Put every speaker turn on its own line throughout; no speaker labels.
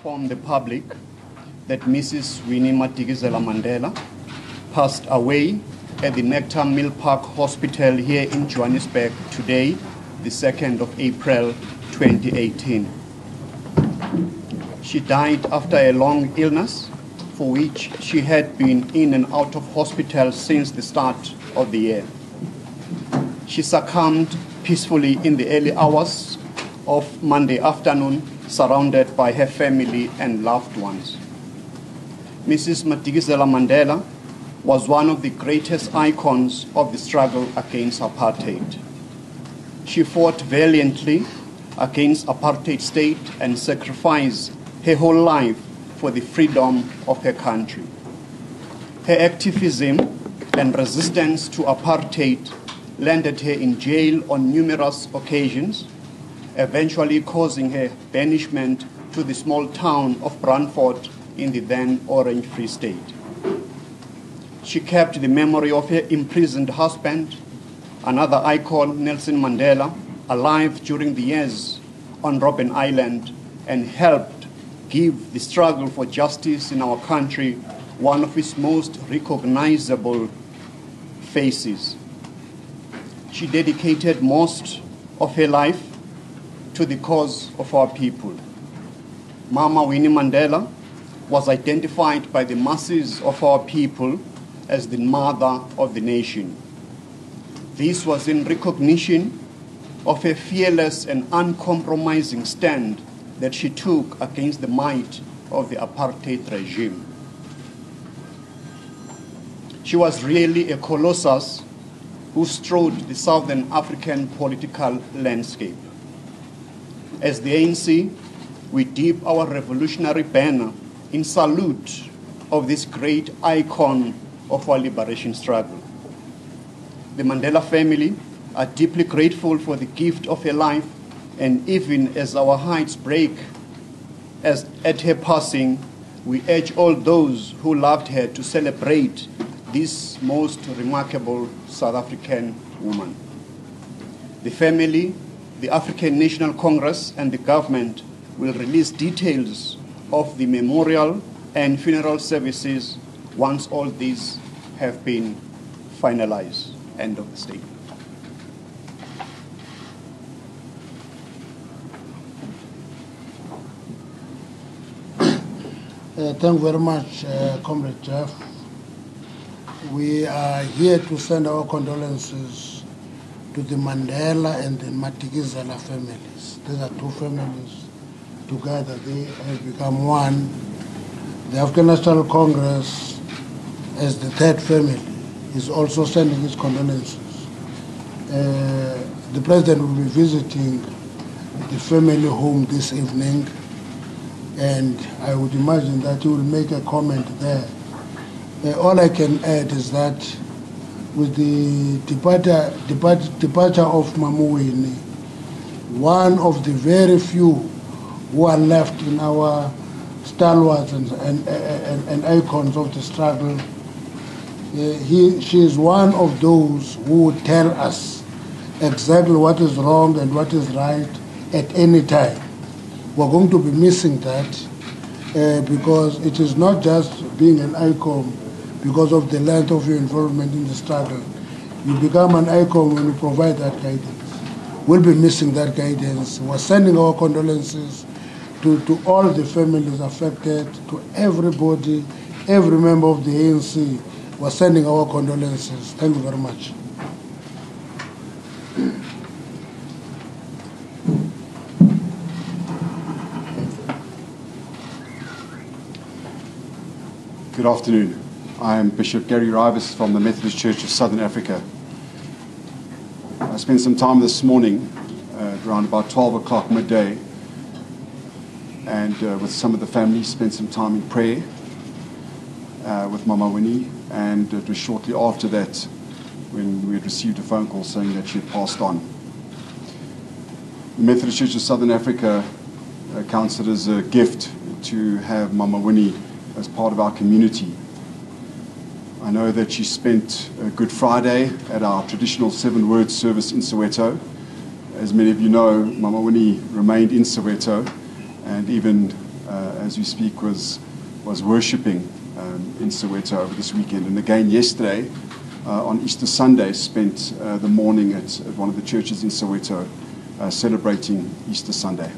inform the public that Mrs. Winnie Madikizela-Mandela passed away at the Nectar Mill Park Hospital here in Johannesburg today, the 2nd of April 2018. She died after a long illness for which she had been in and out of hospital since the start of the year. She succumbed peacefully in the early hours of Monday afternoon, surrounded by her family and loved ones. Mrs. Madikizela-Mandela was one of the greatest icons of the struggle against apartheid. She fought valiantly against apartheid state and sacrificed her whole life for the freedom of her country. Her activism and resistance to apartheid landed her in jail on numerous occasions, eventually causing her banishment to the small town of Brantford in the then Orange Free State. She kept the memory of her imprisoned husband, another icon, Nelson Mandela, alive during the years on Robben Island, and helped give the struggle for justice in our country one of its most recognizable faces. She dedicated most of her life to the cause of our people. Mama Winnie Mandela was identified by the masses of our people as the mother of the nation. This was in recognition of a fearless and uncompromising stand that she took against the might of the apartheid regime. She was really a colossus who strode the Southern African political landscape. As the ANC, we dip our revolutionary banner in salute of this great icon of our liberation struggle. The Mandela family are deeply grateful for the gift of her life, and even as our hearts break at her passing, we urge all those who loved her to celebrate this most remarkable South African woman. The family, the African National Congress, and the government will release details of the memorial and funeral services once all these have been finalized. End of the statement.
Thank you very much, Comrade Jeff. We are here to send our condolences to the Mandela and the Madikizela families. These are two families. Together they have become one. The African National Congress, as the third family, is also sending its condolences. The President will be visiting the family home this evening, and I would imagine that he will make a comment there. All I can add is that with the departure of Mama Winnie, one of the very few who are left in our stalwarts and icons of the struggle, she is one of those who would tell us exactly what is wrong and what is right at any time. We're going to be missing that because it is not just being an icon because of the length of your involvement in the struggle. You become an icon when you provide that guidance. We'll be missing that guidance. We're sending our condolences to all the families affected, to everybody, every member of the ANC. We're sending our condolences. Thank you very much.
Good afternoon. I am Bishop Gary Rivas from the Methodist Church of Southern Africa. I spent some time this morning, around about 12 o'clock midday, and with some of the family, spent some time in prayer with Mama Winnie, and it was shortly after that when we had received a phone call saying that she had passed on. The Methodist Church of Southern Africa counts it as a gift to have Mama Winnie as part of our community. I know that she spent Good Friday at our traditional 7-word service in Soweto. As many of you know, Mama Winnie remained in Soweto, and even as we speak, was worshipping in Soweto over this weekend. And again yesterday, on Easter Sunday, spent the morning at one of the churches in Soweto celebrating Easter Sunday.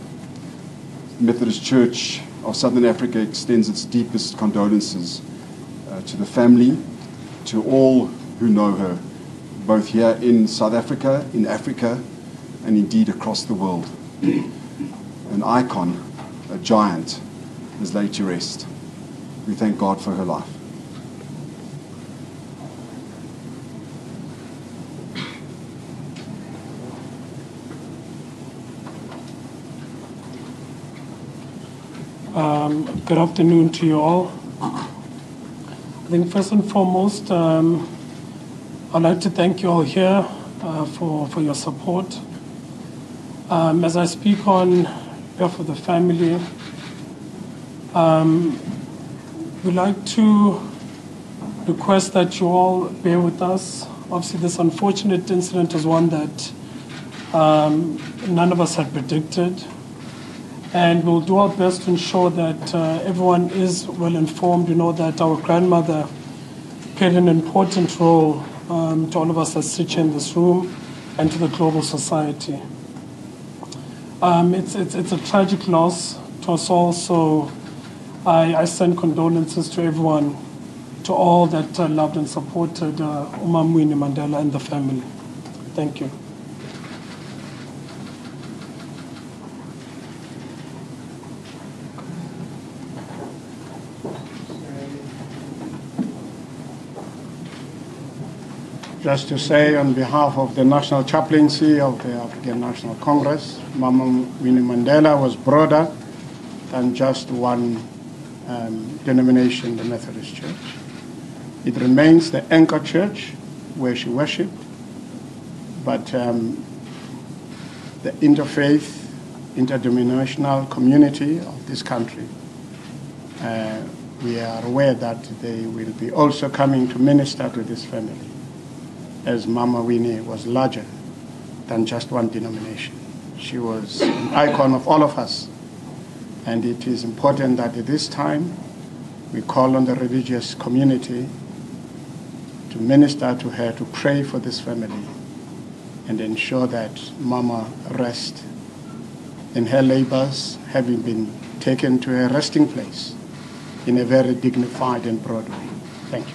The Methodist Church of Southern Africa extends its deepest condolences to the family, to all who know her, both here in South Africa, in Africa, and indeed across the world. An icon, a giant, is laid to rest. We thank God for her life.
Good afternoon to you all. I think first and foremost, I'd like to thank you all here for your support. As I speak on behalf of the family, we'd like to request that you all bear with us. Obviously, this unfortunate incident is one that none of us had predicted. And we'll do our best to ensure that everyone is well informed. You know that our grandmother played an important role to all of us that sit in this room and to the global society. It's a tragic loss to us all, so I send condolences to everyone, to all that loved and supported Winnie Mandela and the family. Thank you.
Just to say, on behalf of the National Chaplaincy of the African National Congress, Mama Winnie Mandela was broader than just one denomination, the Methodist Church. It remains the anchor church where she worshipped, but the interfaith, interdenominational community of this country, we are aware that they will be also coming to minister to this family, as Mama Winnie was larger than just one denomination. She was an icon of all of us. And it is important that at this time, we call on the religious community to minister to her, to pray for this family, and ensure that Mama rests in her labors, having been taken to her resting place in a very dignified and broad way. Thank you.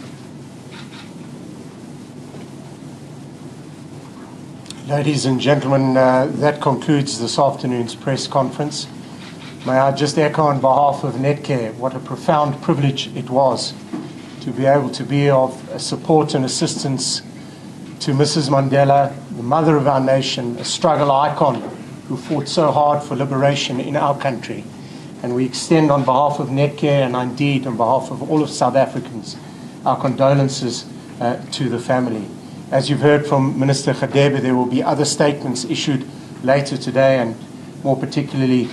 Ladies and gentlemen, that concludes this afternoon's press conference. May I just echo on behalf of Netcare what a profound privilege it was to be able to be of support and assistance to Mrs. Mandela, the mother of our nation, a struggle icon who fought so hard for liberation in our country. And we extend on behalf of Netcare and indeed on behalf of all of South Africans our condolences to the family. As you've heard from Minister Khadebe, there will be other statements issued later today, and more particularly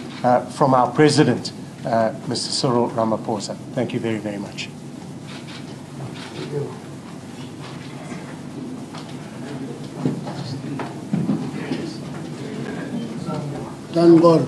from our President, Mr. Cyril Ramaphosa. Thank you very, very much.
Thank God.